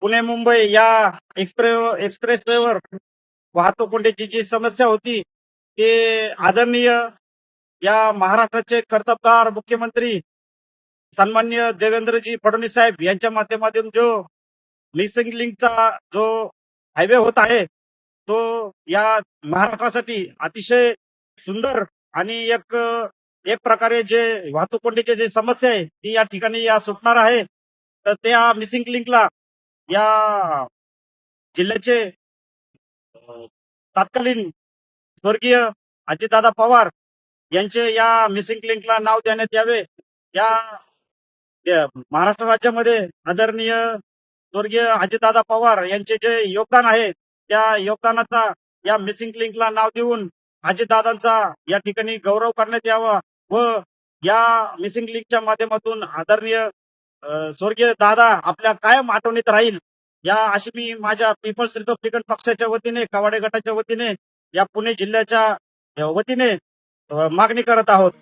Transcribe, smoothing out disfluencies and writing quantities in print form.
पुणे मुंबई या एक्सप्रेसवेवर वाहतूक कोंडीची जी समस्या होती ते आदरणीय या महाराष्ट्राचे कर्तबगार मुख्यमंत्री सन्माननीय देवेंद्रजी फडणवीस साहेब यांच्या माध्यमातून जो मिसिंग लिंकचा जो हायवे होत आहे तो या महाराष्ट्रासाठी अतिशय सुंदर आणि एक प्रकारे जे वाहतूक कोंडीची जी समस्या आहे ती या ठिकाणी या सुटणार आहे. तर त्या मिसिंग लिंकला या जिल्ह्याचे तत्कालीन स्वर्गीय अजितदादा पवार यांचे या मिसिंग लिंकला नाव देण्यात यावे. या महाराष्ट्र राज्यामध्ये आदरणीय स्वर्गीय अजितदादा पवार यांचे जे योगदान आहे त्या योगदानाचा या मिसिंग लिंकला नाव देऊन अजितदादांचा या ठिकाणी गौरव करण्यात यावा व या मिसिंग लिंकच्या माध्यमातून आदरणीय स्वर्गीय दादा आपल्या कायम आठवणीत राहील या अशी मी माझ्या पीपल्स रिपब्लिकन पक्षाच्या वतीने कवाडे गटाच्या वतीने या पुणे जिल्ह्याच्या वतीने मागणी करत आहोत.